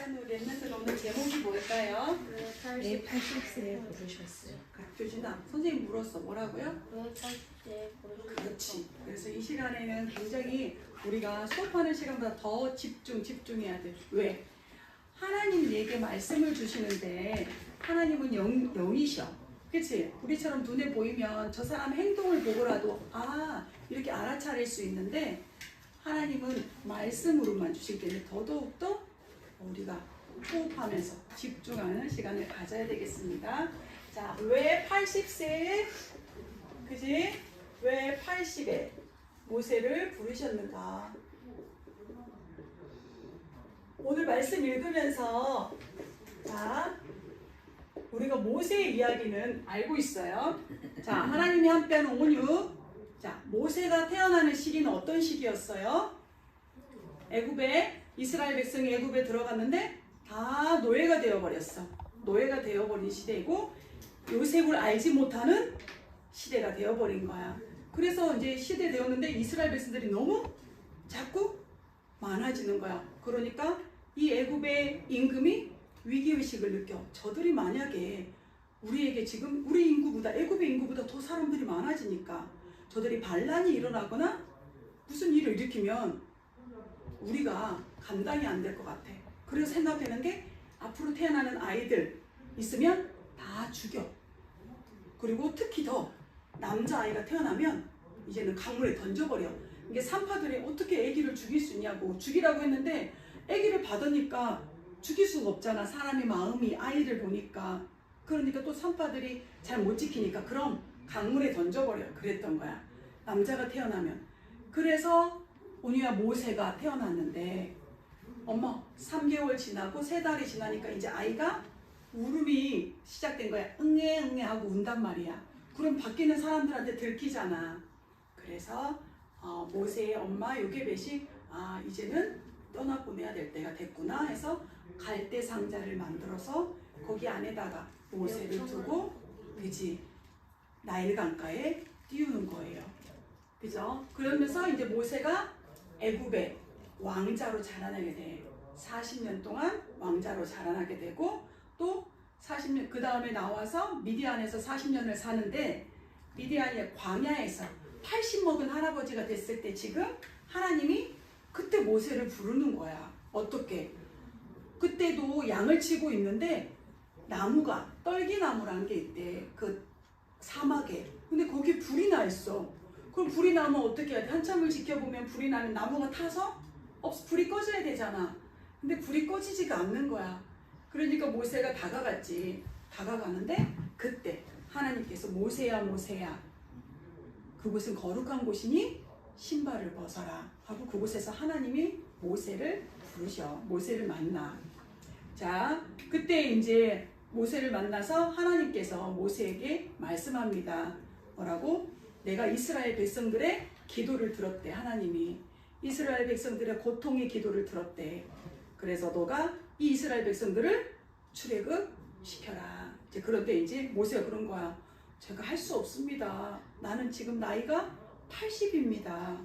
우리 랩런트 오늘 제목이 뭘까요? 왜 80세에 부르셨어요? 교진아, 선생님 물었어. 뭐라고요? 왜 80세에 부르셨어요? 그렇지. 그래서 이 시간에는 굉장히 우리가 수업하는 시간보다 더 집중해야 돼. 왜? 하나님에게 말씀을 주시는데 하나님은 영이셔. 그치? 우리처럼 눈에 보이면 저 사람 행동을 보고라도 이렇게 알아차릴 수 있는데 하나님은 말씀으로만 주시기 때문에 더더욱더 우리가 호흡하면서 집중하는 시간을 가져야 되겠습니다. 자, 왜 80세에 그지? 왜 80에 모세를 부르셨는가? 오늘 말씀 읽으면서 자, 우리가 모세의 이야기는 알고 있어요. 자, 하나님이 함께하는 온유. 자, 모세가 태어나는 시기는 어떤 시기였어요? 애굽에 이스라엘 백성이 애굽에 들어갔는데 다 노예가 되어버렸어. 노예가 되어버린 시대이고 요셉을 알지 못하는 시대가 되어버린 거야. 그래서 이제 시대 되었는데 이스라엘 백성들이 너무 자꾸 많아지는 거야. 그러니까 이 애굽의 임금이 위기의식을 느껴. 저들이 만약에 우리에게 지금 우리 인구보다 애굽의 인구보다 더 사람들이 많아지니까 저들이 반란이 일어나거나 무슨 일을 일으키면 우리가 감당이 안 될 것 같아. 그래서 생각되는 게 앞으로 태어나는 아이들 있으면 다 죽여. 그리고 특히 더 남자아이가 태어나면 이제는 강물에 던져버려. 이게 산파들이 어떻게 아기를 죽일 수 있냐고 죽이라고 했는데 아기를 받으니까 죽일 수가 없잖아. 사람의 마음이 아이를 보니까. 그러니까 또 산파들이 잘 못 지키니까 그럼 강물에 던져버려. 그랬던 거야. 남자가 태어나면. 그래서 온유와 모세가 태어났는데 엄마 3개월 지나고 3달이 지나니까 이제 아이가 울음이 시작된 거야. 응애 응애 하고 운단 말이야. 그럼 밖에 있는 사람들한테 들키잖아. 그래서 모세의 엄마 요게벳이 이제는 떠나보내야 될 때가 됐구나 해서 갈대 상자를 만들어서 거기 안에다가 모세를 두고 그지 나일 강가에 띄우는 거예요. 그죠? 그러면서 이제 모세가 애굽의 왕자로 자라나게 돼. 40년 동안 왕자로 자라나게 되고 또 40년 그 다음에 나와서 미디안에서 40년을 사는데 미디안의 광야에서 80 먹은 할아버지가 됐을 때 지금 하나님이 그때 모세를 부르는 거야. 어떻게? 그때도 양을 치고 있는데 나무가 떨기나무라는 게 있대. 그 사막에. 근데 거기 불이 나 있어. 그럼 불이 나면 어떻게 해야 돼? 한참을 지켜보면 불이 나면 나무가 타서 불이 꺼져야 되잖아. 근데 불이 꺼지지가 않는 거야. 그러니까 모세가 다가갔지. 다가가는데 그때 하나님께서 모세야 모세야 그곳은 거룩한 곳이니 신발을 벗어라 하고 그곳에서 하나님이 모세를 부르셔. 모세를 만나. 자, 그때 이제 모세를 만나서 하나님께서 모세에게 말씀합니다. 뭐라고? 내가 이스라엘 백성들의 기도를 들었대. 하나님이 이스라엘 백성들의 고통의 기도를 들었대. 그래서 너가 이 이스라엘 백성들을 출애굽 시켜라. 이제 그런데 이제 모세가 그런 거야. 제가 할 수 없습니다. 나는 지금 나이가 80입니다.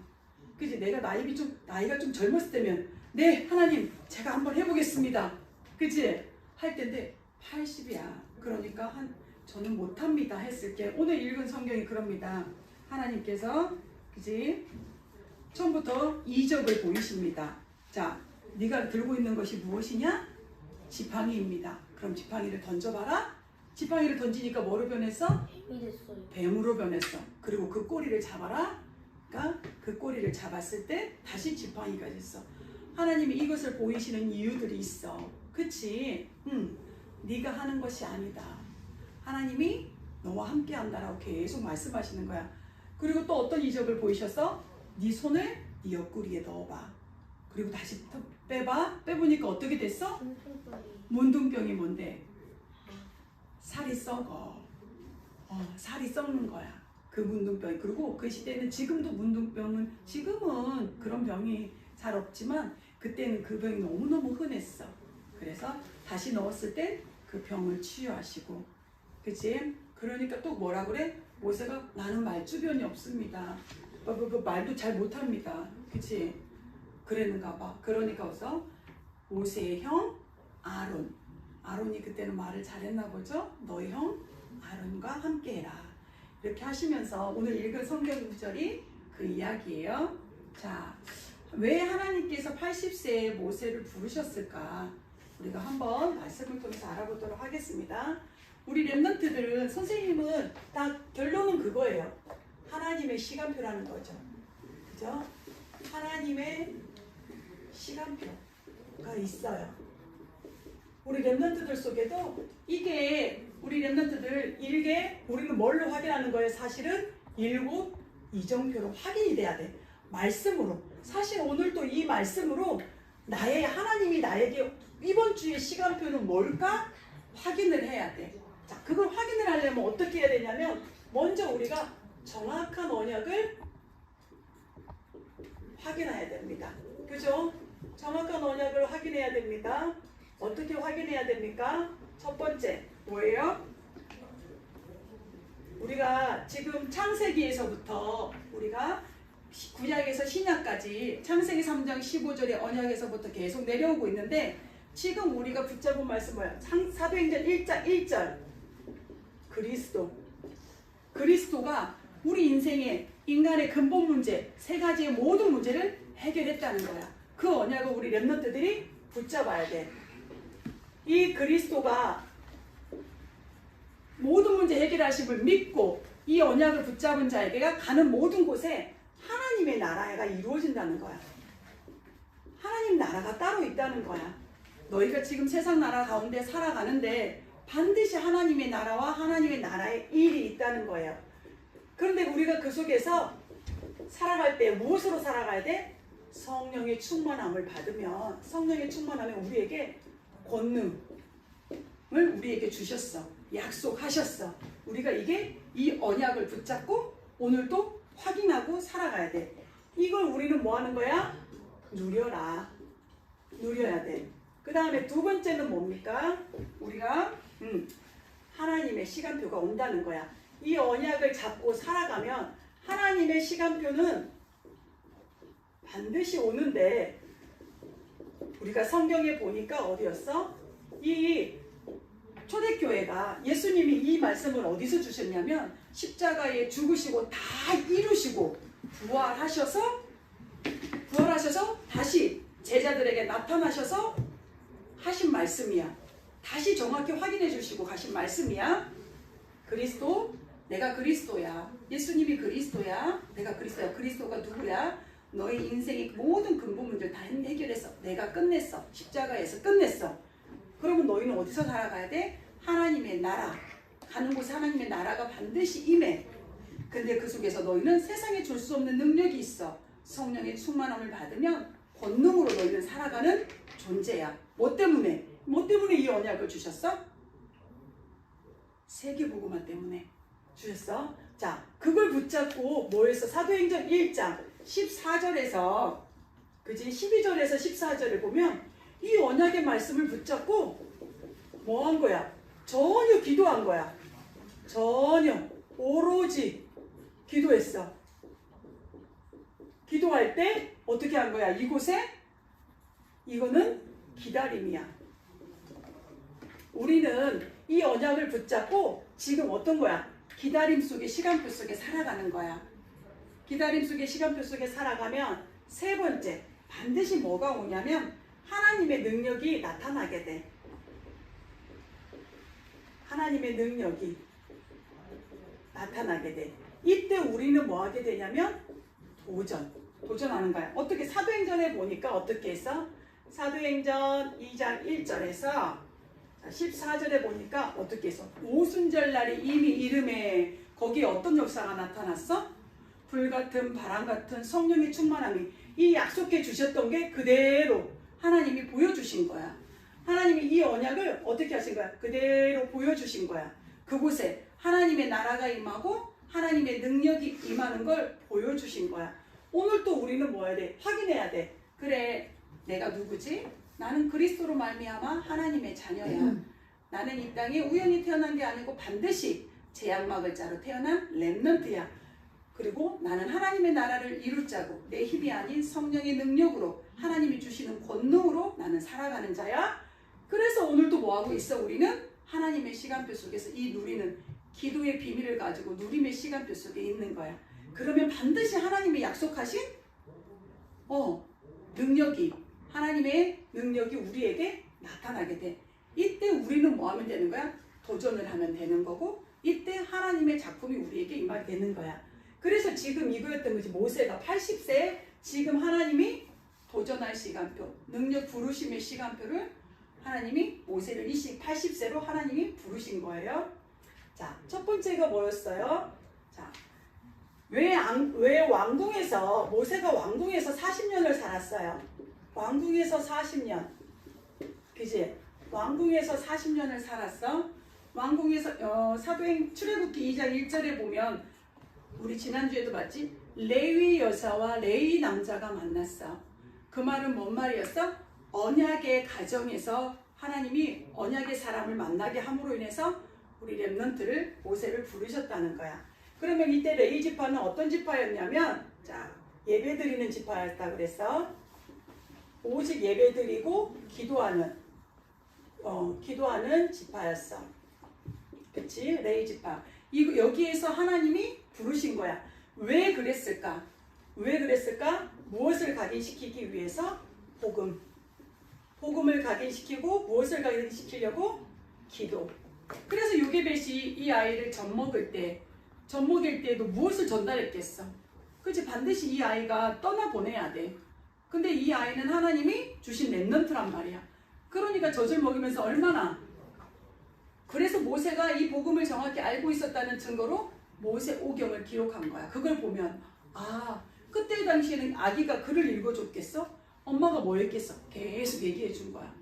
그지? 내가 나이가 좀 젊었을 때면 네 하나님 제가 한번 해보겠습니다. 그지? 할 텐데 80이야. 그러니까 저는 못합니다 했을 때 오늘 읽은 성경이 그럽니다. 하나님께서 그지? 처음부터 이적을 보이십니다. 자, 네가 들고 있는 것이 무엇이냐? 지팡이입니다. 그럼 지팡이를 던져봐라. 지팡이를 던지니까 뭐로 변했어? 뱀이 됐어요. 뱀으로 변했어. 그리고 그 꼬리를 잡아라. 그러니까 그 꼬리를 잡았을 때 다시 지팡이가 됐어. 하나님이 이것을 보이시는 이유들이 있어. 그치? 네가 하는 것이 아니다. 하나님이 너와 함께 한다라고 계속 말씀하시는 거야. 그리고 또 어떤 이적을 보이셔서 네 손을 네 옆구리에 넣어봐. 그리고 다시 빼봐. 빼보니까 어떻게 됐어? 문둥병이 뭔데? 살이 썩어. 살이 썩는 거야. 그 문둥병이. 그리고 그 시대는 지금도 문둥병은 지금은 그런 병이 잘 없지만 그때는 그 병이 너무너무 흔했어. 그래서 다시 넣었을 때 그 병을 치유하시고. 그치? 그러니까 또 뭐라 그래? 모세가 나는 말주변이 없습니다. 말도 잘 못합니다. 그치? 그랬는가 봐. 그러니까 그래서 모세의 형 아론. 아론이 그때는 말을 잘했나 보죠? 너희 형 아론과 함께해라. 이렇게 하시면서 오늘 읽은 성경 구절이 그 이야기예요. 자, 왜 하나님께서 80세에 모세를 부르셨을까? 우리가 한번 말씀을 통해서 알아보도록 하겠습니다. 우리 랩런트들은 선생님은 다 결론은 그거예요. 하나님의 시간표라는 거죠. 그죠? 하나님의 시간표가 있어요. 우리 랩런트들 속에도 이게 우리 랩런트들 일개 우리는 뭘로 확인하는 거예요? 사실은 일곱 이정표로 확인이 돼야 돼. 말씀으로. 사실 오늘 또 이 말씀으로 나의 하나님이 나에게 이번 주의 시간표는 뭘까? 확인을 해야 돼. 자, 그걸 확인을 하려면 어떻게 해야 되냐면 먼저 우리가 정확한 언약을 확인해야 됩니다. 그죠? 정확한 언약을 확인해야 됩니다. 어떻게 확인해야 됩니까? 첫 번째 뭐예요? 우리가 지금 창세기에서부터 우리가 구약에서 신약까지 창세기 3장 15절의 언약에서부터 계속 내려오고 있는데 지금 우리가 붙잡은 말씀 뭐야? 사도행전 1장 1절 그리스도가 우리 인생의 인간의 근본 문제 세 가지의 모든 문제를 해결했다는 거야. 그 언약을 우리 랩런트들이 붙잡아야 돼. 이 그리스도가 모든 문제 해결하심을 믿고 이 언약을 붙잡은 자에게가 가는 모든 곳에 하나님의 나라가 이루어진다는 거야. 하나님 나라가 따로 있다는 거야. 너희가 지금 세상 나라 가운데 살아가는데 반드시 하나님의 나라와 하나님의 나라의 일이 있다는 거예요. 그런데 우리가 그 속에서 살아갈 때 무엇으로 살아가야 돼? 성령의 충만함을 받으면 성령의 충만함에 우리에게 권능을 우리에게 주셨어. 약속하셨어. 우리가 이 언약을 붙잡고 오늘도 확인하고 살아가야 돼. 이걸 우리는 뭐 하는 거야? 누려라. 누려야 돼. 그 다음에 두 번째는 뭡니까? 우리가 하나님의 시간표가 온다는 거야. 이 언약을 잡고 살아가면 하나님의 시간표는 반드시 오는데 우리가 성경에 보니까 어디였어? 이 초대교회가 예수님이 이 말씀을 어디서 주셨냐면 십자가에 죽으시고 다 이루시고 부활하셔서 다시 제자들에게 나타나셔서 하신 말씀이야. 다시 정확히 확인해 주시고 가신 말씀이야. 그리스도, 내가 그리스도야. 예수님이 그리스도야. 내가 그리스도야. 그리스도가 누구야? 너의 인생의 모든 근본 문제를 다 해결했어. 내가 끝냈어. 십자가에서 끝냈어. 그러면 너희는 어디서 살아가야 돼? 하나님의 나라. 가는 곳에 하나님의 나라가 반드시 임해. 근데 그 속에서 너희는 세상에 줄 수 없는 능력이 있어. 성령의 충만함을 받으면 권능으로 너희는 살아가는 존재야. 뭐 때문에? 뭐 때문에 이 언약을 주셨어? 세계복음화 때문에 주셨어. 자, 그걸 붙잡고 뭐 했어? 사도행전 1장 14절에서 그지? 12절에서 14절을 보면 이 언약의 말씀을 붙잡고 뭐 한 거야? 전혀 기도한 거야. 전혀 오로지 기도했어. 기도할 때 어떻게 한 거야? 이곳에 이거는 기다림이야. 우리는 이 언약을 붙잡고 지금 어떤 거야? 기다림 속에 시간표 속에 살아가는 거야. 기다림 속에 시간표 속에 살아가면 세 번째 반드시 뭐가 오냐면 하나님의 능력이 나타나게 돼. 하나님의 능력이 나타나게 돼. 이때 우리는 뭐 하게 되냐면 도전하는 거야. 어떻게 사도행전에 보니까 어떻게 했어? 사도행전 2장 1절에서 14절에 보니까 어떻게 했어? 오순절날이 이미 이름에 거기에 어떤 역사가 나타났어? 불같은 바람같은 성령의 충만함이 이 약속해 주셨던 게 그대로 하나님이 보여주신 거야. 하나님이 이 언약을 어떻게 하신 거야? 그대로 보여주신 거야. 그곳에 하나님의 나라가 임하고 하나님의 능력이 임하는 걸 보여주신 거야. 오늘 또 우리는 뭐 해야 돼? 확인해야 돼. 그래, 내가 누구지? 나는 그리스도로 말미암아 하나님의 자녀야. 나는 이 땅에 우연히 태어난 게 아니고 반드시 제약막을 자로 태어난 렘넌트야. 그리고 나는 하나님의 나라를 이룰 자고 내 힘이 아닌 성령의 능력으로 하나님이 주시는 권능으로 나는 살아가는 자야. 그래서 오늘도 뭐하고 있어? 우리는 하나님의 시간표 속에서 이 누리는 기도의 비밀을 가지고 누림의 시간표 속에 있는 거야. 그러면 반드시 하나님이 약속하신 능력이, 하나님의 능력이 우리에게 나타나게 돼. 이때 우리는 뭐 하면 되는 거야? 도전을 하면 되는 거고, 이때 하나님의 작품이 우리에게 임하게 되는 거야. 그래서 지금 이거였던 거지. 모세가 80세 지금 하나님이 도전할 시간표, 능력 부르심의 시간표를 하나님이 모세를 80세로 하나님이 부르신 거예요. 자, 첫 번째가 뭐였어요? 자, 왜 왕궁에서, 모세가 왕궁에서 40년을 살았어요. 왕궁에서 40년. 그지? 왕궁에서 40년을 살았어. 왕궁에서 사도행 출애굽기 2장 1절에 보면 우리 지난주에도 봤지? 레위 여자와 레위 남자가 만났어. 그 말은 뭔 말이었어? 언약의 가정에서 하나님이 언약의 사람을 만나게 함으로 인해서 우리 렘넌트를 모세를 부르셨다는 거야. 그러면 이때 레위 지파는 어떤 지파였냐면, 자, 예배드리는 지파였다 그랬어. 오직 예배드리고 기도하는 지파였어. 그치? 레위 지파. 여기에서 하나님이 부르신 거야. 왜 그랬을까? 왜 그랬을까? 무엇을 각인시키기 위해서? 복음을 각인시키고, 무엇을 각인시키려고? 기도. 그래서 요게벳이 이 아이를 젖먹일 때도 무엇을 전달했겠어? 그치? 반드시 이 아이가 떠나보내야 돼. 근데 이 아이는 하나님이 주신 렘넌트란 말이야. 그러니까 젖을 먹이면서 얼마나, 그래서 모세가 이 복음을 정확히 알고 있었다는 증거로 모세 오경을 기록한 거야. 그걸 보면 그때 당시에는 아기가 글을 읽어줬겠어? 엄마가 뭐 했겠어? 계속 얘기해 준 거야.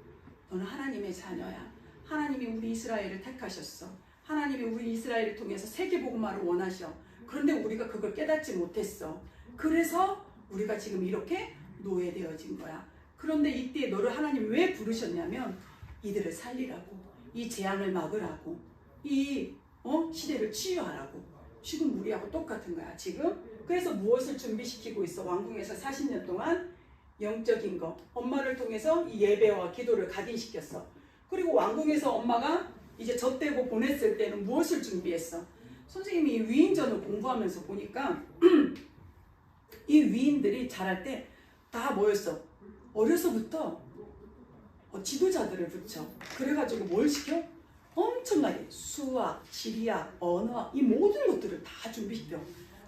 너는 하나님의 자녀야. 하나님이 우리 이스라엘을 택하셨어. 하나님이 우리 이스라엘을 통해서 세계 복음화를 원하셔. 그런데 우리가 그걸 깨닫지 못했어. 그래서 우리가 지금 이렇게 노예되어진 거야. 그런데 이때 너를 하나님이 왜 부르셨냐면 이들을 살리라고, 이 재앙을 막으라고, 이 시대를 치유하라고. 지금 우리하고 똑같은 거야. 지금 그래서 무엇을 준비시키고 있어? 왕궁에서 40년 동안 영적인 거, 엄마를 통해서 이 예배와 기도를 각인시켰어. 그리고 왕궁에서 엄마가 이제 젖대고 보냈을 때는 무엇을 준비했어? 선생님이 위인전을 공부하면서 보니까 이 위인들이 자랄 때 다 뭐였어? 어려서부터 지도자들을 붙여. 그래가지고 뭘 시켜? 엄청나게 수학, 지리학, 언어학, 이 모든 것들을 다 준비시켜.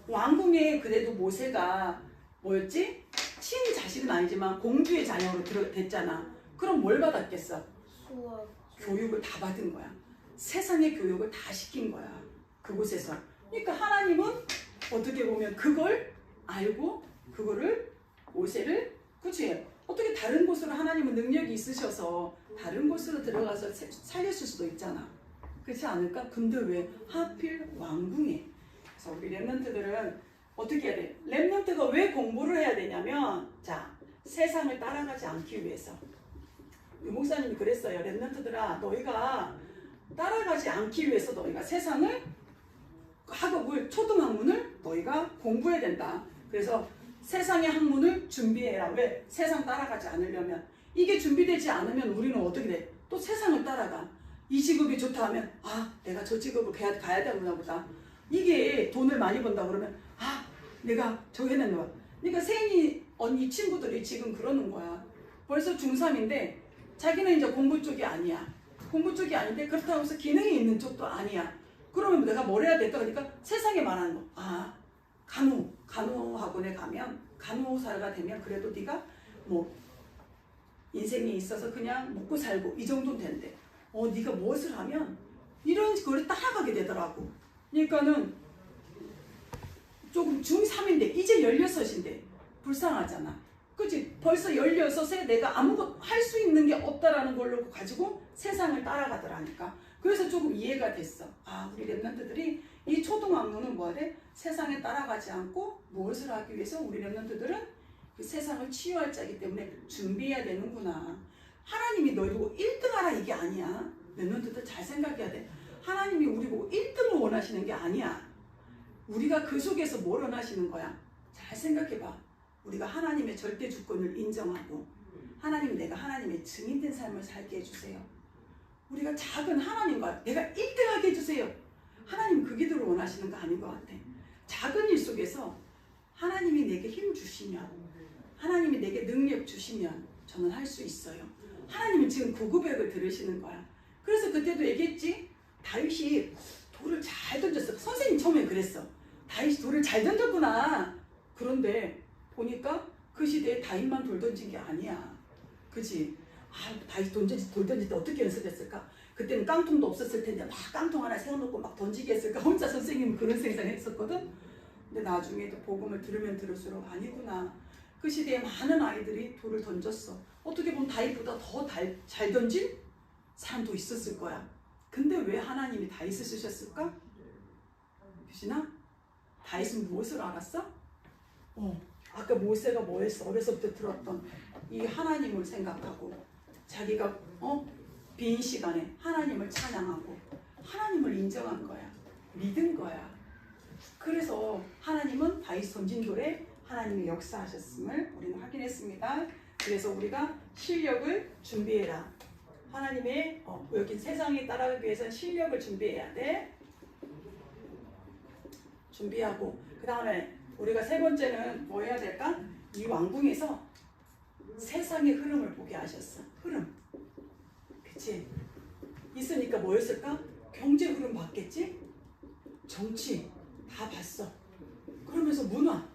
왕궁에 그래도 모세가 뭐였지? 친자식은 아니지만 공주의 자녀로 됐잖아. 그럼 뭘 받았겠어? 수학. 교육을 다 받은 거야. 세상의 교육을 다 시킨 거야. 그곳에서. 그러니까 하나님은 어떻게 보면 그걸 알고 그거를 모세를, 그치? 어떻게 다른 곳으로 하나님은 능력이 있으셔서 다른 곳으로 들어가서 살렸을 수도 있잖아. 그렇지 않을까? 근데 왜 하필 왕궁에? 그래서 우리 렘넌트들은 어떻게 해야 돼? 렘넌트가 왜 공부를 해야 되냐면, 자, 세상을 따라가지 않기 위해서. 목사님이 그랬어요. 렘넌트들아, 너희가 따라가지 않기 위해서 너희가 세상을, 학업을, 초등학문을 너희가 공부해야 된다. 그래서 세상의 학문을 준비해라. 왜? 세상 따라가지 않으려면. 이게 준비되지 않으면 우리는 어떻게 돼? 또 세상을 따라가. 이 직업이 좋다 하면 내가 저 직업을 가야 되나 보다. 이게 돈을 많이 번다 그러면 내가 저기 해야 되는 거야. 그러니까 세인이 언니 친구들이 지금 그러는 거야. 벌써 중3인데 자기는 이제 공부 쪽이 아니야. 공부 쪽이 아닌데 그렇다고 해서 기능이 있는 쪽도 아니야. 그러면 내가 뭘 해야 될까? 그러니까 세상에 말하는 거. 간호 학원에 가면 간호사가 되면 그래도 네가 뭐 인생에 있어서 그냥 먹고 살고 이 정도는 되는데 네가 무엇을 하면 이런 거를 따라가게 되더라고. 그러니까는 조금 중3인데 이제 16인데 불쌍하잖아. 그치? 벌써 16에 내가 아무것도 할 수 있는 게 없다라는 걸로 가지고 세상을 따라가더라니까. 그래서 조금 이해가 됐어. 우리 렘넌트들이 이 초등학문은 뭐 하래? 세상에 따라가지 않고 무엇을 하기 위해서 우리 렘넌트들은 그 세상을 치유할 자이기 때문에 준비해야 되는구나. 하나님이 너희 보고 1등 하라 이게 아니야. 렘넌트들 잘 생각해야 돼. 하나님이 우리 보고 1등을 원하시는 게 아니야. 우리가 그 속에서 뭘 원하시는 거야? 잘 생각해봐. 우리가 하나님의 절대 주권을 인정하고 하나님, 내가 하나님의 증인된 삶을 살게 해주세요. 우리가 작은 하나님과 내가 1등하게 해주세요. 하나님 그 기도를 원하시는 거 아닌 것 같아. 작은 일 속에서 하나님이 내게 힘 주시면, 하나님이 내게 능력 주시면 저는 할 수 있어요. 하나님은 지금 그 고백을 들으시는 거야. 그래서 그때도 얘기했지. 다윗이 돌을 잘 던졌어. 선생님 처음에 그랬어. 다윗이 돌을 잘 던졌구나. 그런데 보니까 그 시대에 다윗만 돌 던진 게 아니야. 그치? 다윗 돌 던질 때 어떻게 연습했을까? 그때는 깡통도 없었을 텐데 막 깡통 하나 세워놓고 막 던지게 했을까? 혼자 선생님은 그런 생각을 했었거든. 근데 나중에도 복음을 들으면 들을수록 아니구나. 그 시대에 많은 아이들이 돌을 던졌어. 어떻게 보면 다윗보다 더 잘 던진 사람도 있었을 거야. 근데 왜 하나님이 다윗을 쓰셨을까? 유진아? 다윗은 무엇을 알았어? 아까 모세가 뭐 했어? 어려서부터 들었던 이 하나님을 생각하고 자기가 빈 시간에 하나님을 찬양하고 하나님을 인정한 거야. 믿은 거야. 그래서 하나님은 다윗 던진 돌에 하나님이 역사하셨음을 우리는 확인했습니다. 그래서 우리가 실력을 준비해라. 하나님의 여기 세상에 따라가기 위해서는 실력을 준비해야 돼. 준비하고 그 다음에 우리가 세 번째는 뭐 해야 될까? 이 왕궁에서 세상의 흐름을 보게 하셨어. 흐름. 그치? 있으니까 뭐였을까? 경제 흐름 봤겠지? 정치 다 봤어. 그러면서 문화,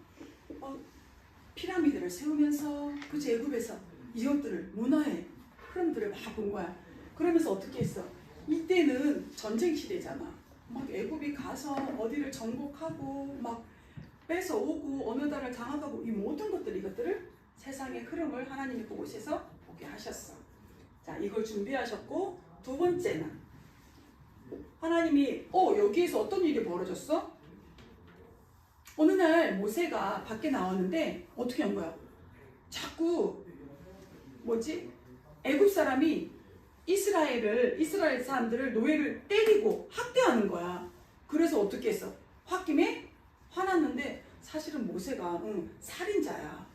피라미드를 세우면서 그치? 애굽에서 이것들을 문화의 흐름들을 막 본 거야. 그러면서 어떻게 했어? 이때는 전쟁 시대잖아. 막 애굽이 가서 어디를 정복하고 막 뺏어오고 어느 나라를 장악하고 이 모든 이것들을 세상의 흐름을 하나님이 그곳에서 보게 하셨어. 자, 이걸 준비하셨고 두 번째는 하나님이 여기에서 어떤 일이 벌어졌어? 어느 날 모세가 밖에 나왔는데 어떻게 한 거야? 자꾸 애굽 사람이 이스라엘 사람들을 노예를 때리고 학대하는 거야. 그래서 어떻게 했어? 홧김에 화났는데 사실은 모세가 살인자야.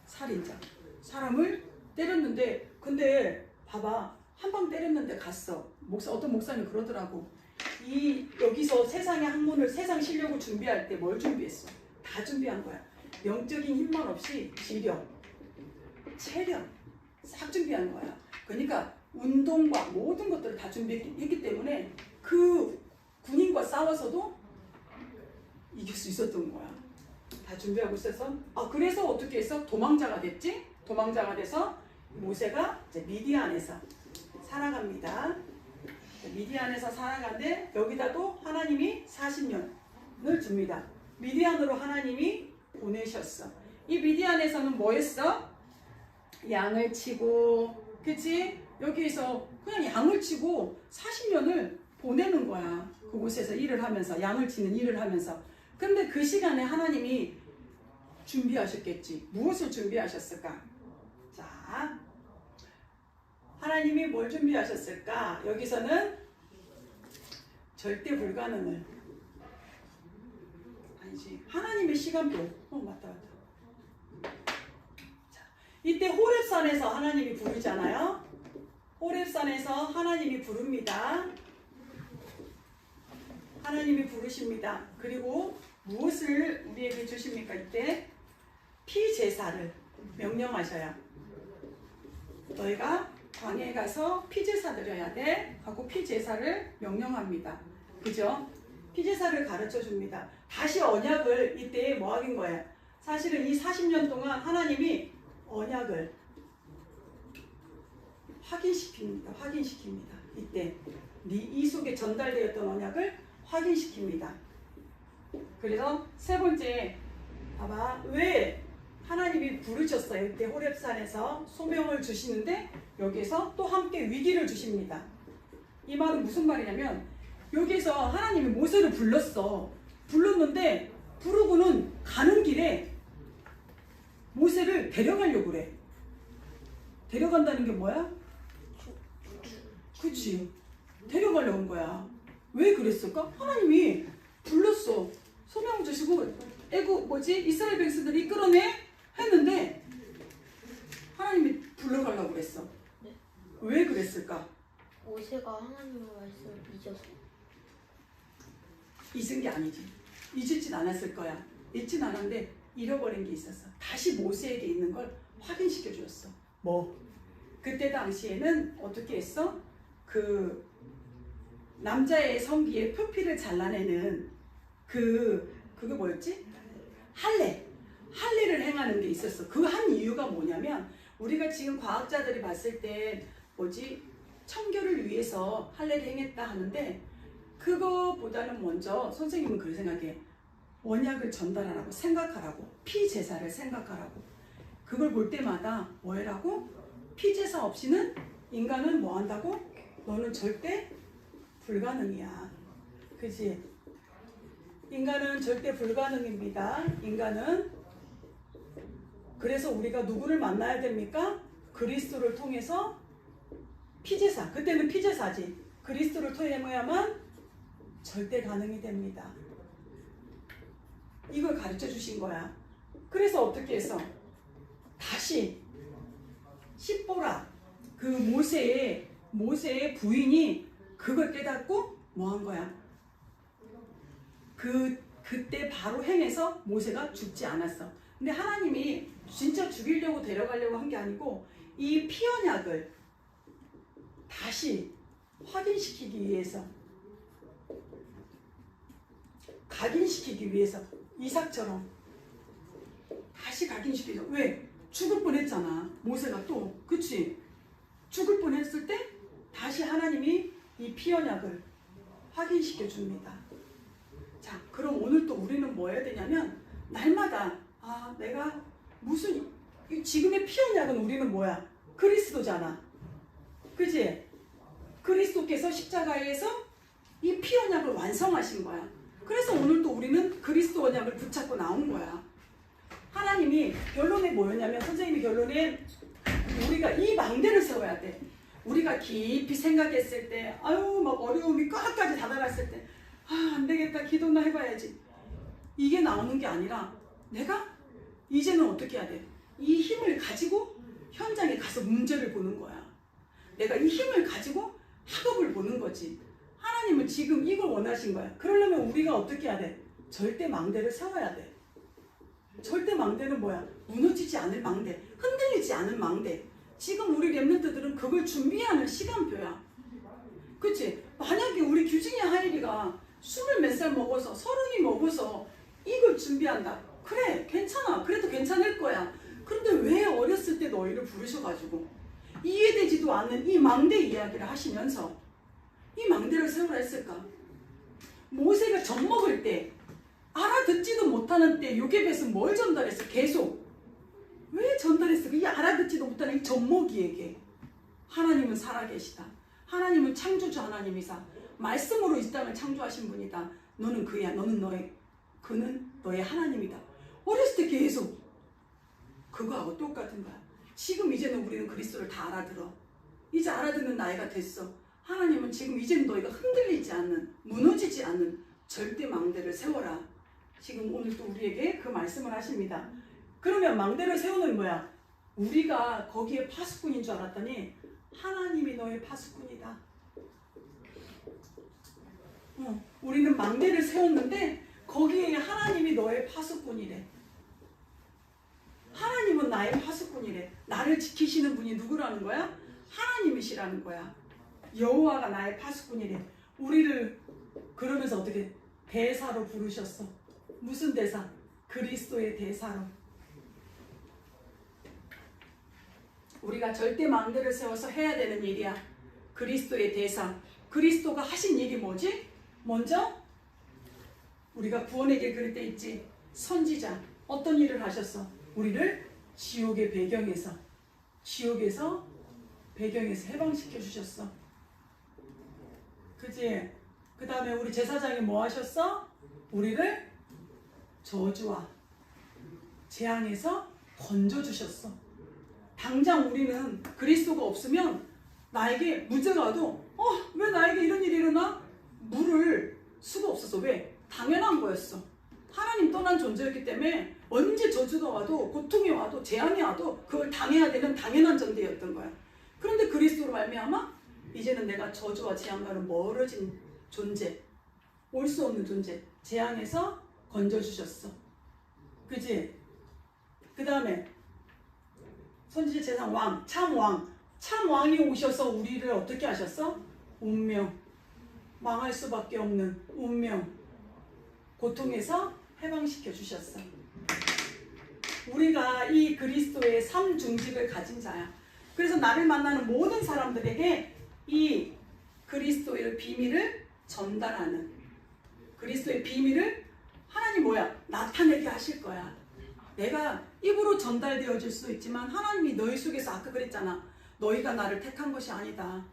살인자. 사람을 때렸는데 근데 봐봐. 한 방 때렸는데 갔어. 어떤 목사님이 그러더라고. 여기서 세상의 학문을 세상 실력을 준비할 때 뭘 준비했어? 다 준비한 거야. 영적인 힘만 없이 지력, 체력 싹 준비한 거야. 그러니까 운동과 모든 것들을 다 준비했기 때문에 그 군인과 싸워서도 이길 수 있었던 거야. 다 준비하고 있어서 그래서 어떻게 해서 도망자가 됐지? 도망자가 돼서 모세가 이제 미디안에서 살아갑니다. 미디안에서 살아가는데 여기다도 하나님이 40년을 줍니다. 미디안으로 하나님이 보내셨어. 이 미디안에서는 뭐 했어? 양을 치고 그치? 여기에서 그냥 양을 치고 40년을 보내는 거야. 그곳에서 일을 하면서 양을 치는 일을 하면서. 근데 그 시간에 하나님이 준비하셨겠지. 무엇을 준비하셨을까? 자, 하나님이 뭘 준비하셨을까? 여기서는 절대 불가능을 아니지. 하나님의 시간표. 맞다. 자, 이때 호렙산에서 하나님이 부르잖아요. 호렙산에서 하나님이 부릅니다. 하나님이 부르십니다. 그리고 무엇을 우리에게 주십니까? 이때 피제사를 명령하셔요. 너희가 광야에 가서 피제사 드려야 돼 하고 피제사를 명령합니다. 그죠? 피제사를 가르쳐 줍니다. 다시 언약을 이때 뭐 하긴 거예요? 사실은 이 40년 동안 하나님이 언약을 확인시킵니다. 이때 이 속에 전달되었던 언약을 확인시킵니다. 그래서 세 번째 봐봐. 왜 하나님이 부르셨어요? 이때 호렙산에서 소명을 주시는데 여기에서 또 함께 위기를 주십니다. 이 말은 무슨 말이냐면 여기에서 하나님이 모세를 불렀는데 부르고는 가는 길에 모세를 데려가려고 그래. 데려간다는 게 뭐야? 그치? 데려가려고 온 거야. 왜 그랬을까? 하나님이 불렀어. 소명 주시고 이스라엘 백성들이 이끌어내? 했는데 하나님이 불러가 됐어? 네. 왜 그랬을까? 모세가 하나님의 말씀을 잊어서. 잊은 게 아니지. 잊을진 않았을 거야. 잊진 않았는데 잃어버린 게 있었어. 다시 모세에게 있는 걸 확인시켜 주었어. 뭐? 그때 당시에는 어떻게 했어? 그 남자의 성기에 표피를 잘라내는 그게 뭐였지? 할례를 행하는 게 있었어. 그 한 이유가 뭐냐면 우리가 지금 과학자들이 봤을 때 뭐지? 청결을 위해서 할례를 행했다 하는데 그거보다는 먼저 선생님은 그렇게 생각해. 원약을 전달하라고 생각하라고. 피제사를 생각하라고. 그걸 볼 때마다 뭐 해라고? 피제사 없이는 인간은 뭐 한다고? 너는 절대 불가능이야. 그치? 인간은 절대 불가능입니다. 인간은. 그래서 우리가 누구를 만나야 됩니까? 그리스도를 통해서 피제사. 그때는 피제사지. 그리스도를 통해야만 절대 가능이 됩니다. 이걸 가르쳐 주신 거야. 그래서 어떻게 해서 다시 십보라 그 모세의 부인이 그걸 깨닫고 뭐 한 거야? 그때 바로 행해서 모세가 죽지 않았어. 근데 하나님이 진짜 죽이려고 데려가려고 한 게 아니고 이 피언약을 다시 확인시키기 위해서, 각인시키기 위해서, 이삭처럼 다시 각인시키기 위해서. 왜? 죽을 뻔했잖아. 모세가 또. 그치? 죽을 뻔했을 때 다시 하나님이 이 피언약을 확인시켜 줍니다. 자, 그럼 오늘 또 우리는 뭐 해야 되냐면 날마다 내가 무슨 지금의 피언약은 우리는 뭐야? 그리스도잖아. 그치? 그리스도께서 십자가에서 이 피언약을 완성하신 거야. 그래서 오늘 또 우리는 그리스도 언약을 붙잡고 나온 거야. 하나님이 결론에 뭐였냐면 선생님이 결론에 우리가 이 망대를 세워야 돼. 우리가 깊이 생각했을 때 막 어려움이 꽉까지 다다랐을 때 안 되겠다 기도나 해봐야지. 이게 나오는 게 아니라 내가 이제는 어떻게 해야 돼? 이 힘을 가지고 현장에 가서 문제를 보는 거야. 내가 이 힘을 가지고 학업을 보는 거지. 하나님은 지금 이걸 원하신 거야. 그러려면 우리가 어떻게 해야 돼? 절대 망대를 세워야 돼. 절대 망대는 뭐야? 무너지지 않을 망대, 흔들리지 않을 망대. 지금 우리 랩런트들은 그걸 준비하는 시간표야. 그치? 만약에 우리 규진이 하일이가 20몇 살 먹어서 30이 먹어서 이걸 준비한다. 그래, 괜찮아. 그래도 괜찮을 거야. 그런데 왜 어렸을 때 너희를 부르셔가지고 이해되지도 않는 이 망대 이야기를 하시면서 이 망대를 세우라 했을까? 모세가 젖 먹을 때 알아듣지도 못하는 때 요셉에서 뭘 전달했어? 계속. 왜 전달했어? 이 알아듣지도 못하는 이 젖먹이에게 하나님은 살아계시다. 하나님은 창조주 하나님이사. 말씀으로 이 땅을 창조하신 분이다. 너는 그야. 그는 너의 하나님이다. 어렸을 때 계속 그거하고 똑같은 거야. 지금 이제는 우리는 그리스도를 다 알아들어. 이제 알아듣는 나이가 됐어. 하나님은 지금 이제는 너희가 흔들리지 않는, 무너지지 않는 절대 망대를 세워라. 지금 오늘 또 우리에게 그 말씀을 하십니다. 그러면 망대를 세우는 뭐야? 우리가 거기에 파수꾼인 줄 알았더니 하나님이 너의 파수꾼이다. 우리는 망대를 세웠는데 거기에 하나님이 너의 파수꾼이래. 하나님은 나의 파수꾼이래. 나를 지키시는 분이 누구라는 거야? 하나님이시라는 거야. 여호와가 나의 파수꾼이래. 우리를 그러면서 어떻게 대사로 부르셨어. 무슨 대사? 그리스도의 대사로. 우리가 절대 망대를 세워서 해야 되는 일이야. 그리스도의 대사. 그리스도가 하신 일이 뭐지? 먼저 우리가 구원의 길 그릴 때 있지. 선지자. 어떤 일을 하셨어? 우리를 지옥의 배경에서 해방시켜 주셨어. 그치? 그 다음에 우리 제사장이 뭐 하셨어? 우리를 저주와 재앙에서 건져주셨어. 당장 우리는 그리스도가 없으면 나에게 문제가 와도 왜 나에게 이런 일이 일어나? 물을 수가 없었어. 왜? 당연한 거였어. 하나님 떠난 존재였기 때문에 언제 저주가 와도 고통이 와도 재앙이 와도 그걸 당해야 되는 당연한 전제였던 거야. 그런데 그리스도로 말미암아 이제는 내가 저주와 재앙과는 멀어진 존재, 올 수 없는 존재, 재앙에서 건져주셨어. 그지? 그 다음에 선지자 제사장 왕, 참 왕이 오셔서 우리를 어떻게 하셨어? 운명, 망할 수밖에 없는 운명, 고통에서 해방시켜 주셨어. 우리가 이 그리스도의 삼중직을 가진 자야. 그래서 나를 만나는 모든 사람들에게 이 그리스도의 비밀을 전달하는, 그리스도의 비밀을 하나님 뭐야? 나타내게 하실 거야. 내가 입으로 전달되어질 수도 있지만 하나님이 너희 속에서, 아까 그랬잖아, 너희가 나를 택한 것이 아니다.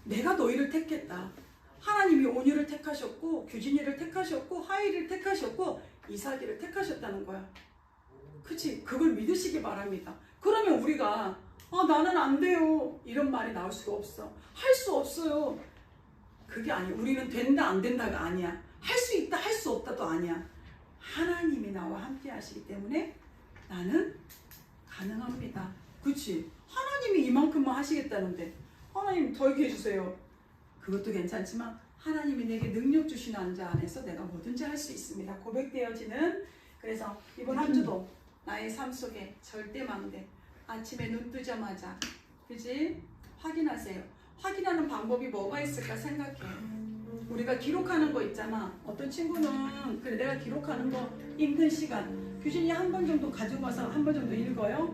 내가 너희를 택했다. 하나님이 온유를 택하셨고 규진이를 택하셨고 하이를 택하셨고 이삭이를 택하셨다는 거야. 그치? 그걸 믿으시기 바랍니다. 그러면 우리가 나는 안 돼요 이런 말이 나올 수가 없어. 할 수 없어요. 그게 아니야. 우리는 된다 안 된다가 아니야. 할 수 있다 할 수 없다도 아니야. 하나님이 나와 함께 하시기 때문에 나는 가능합니다. 그치? 하나님이 이만큼만 하시겠다는데 하나님 더 얘기해 주세요. 그것도 괜찮지만 하나님이 내게 능력 주시는 자 안에서 내가 뭐든지 할 수 있습니다. 고백되어지는. 그래서 이번 한 주도 나의 삶 속에 절대 망대, 아침에 눈 뜨자마자 그지? 확인하세요. 확인하는 방법이 뭐가 있을까 생각해. 우리가 기록하는 거 있잖아. 어떤 친구는 그래 내가 기록하는 거 읽는 시간 규진이 한 번 정도 가지고 와서 한 번 정도 읽어요.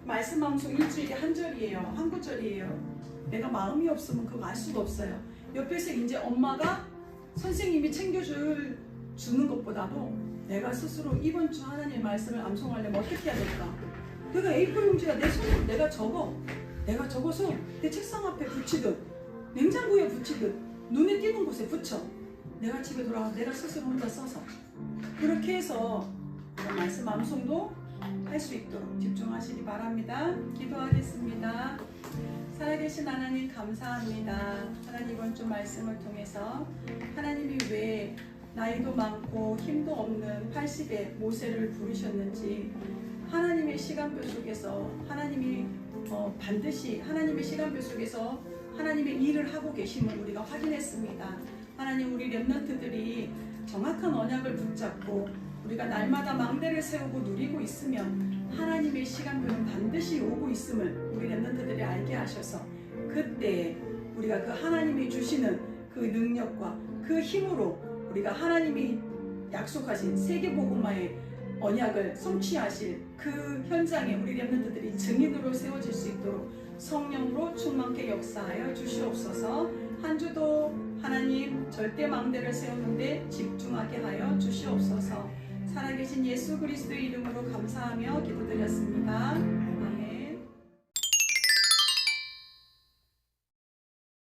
말씀 방송 일주일에 한 절이에요. 한 구절이에요. 내가 마음이 없으면 그거 알 수가 없어요. 옆에서 이제 엄마가 선생님이 챙겨주는 것보다도 내가 스스로 이번 주 하나님의 말씀을 암송하려면 어떻게 해야 될까? 내가 A4 용지가 내 손으로 내가 적어서 내 책상 앞에 붙이듯 냉장고에 붙이듯 눈에 띄는 곳에 붙여. 내가 집에 돌아가서 내가 스스로 혼자 써서 그렇게 해서 말씀 암송도 할 수 있도록 집중하시기 바랍니다. 기도하겠습니다. 살아계신 하나님 감사합니다. 하나님 이번 주 말씀을 통해서 하나님이 왜 나이도 많고 힘도 없는 80의 모세를 부르셨는지 하나님의 시간표 속에서 하나님이 반드시 하나님의 시간표 속에서 하나님의 일을 하고 계심을 우리가 확인했습니다. 하나님 우리 렘넌트들이 정확한 언약을 붙잡고 우리가 날마다 망대를 세우고 누리고 있으면 하나님의 시간표는 반드시 오고 있음을 우리 렘넌트들이 알게 하셔서 그때 우리가 그 하나님이 주시는 그 능력과 그 힘으로 우리가 하나님이 약속하신 세계복음화의 언약을 성취하실 그 현장에 우리 렘넌트들이 증인으로 세워질 수 있도록 성령으로 충만케 역사하여 주시옵소서. 한 주도 하나님 절대 망대를 세우는데 집중하게 하여 주시옵소서. 살아계신 예수 그리스도의 이름으로 감사하며 기도드렸습니다.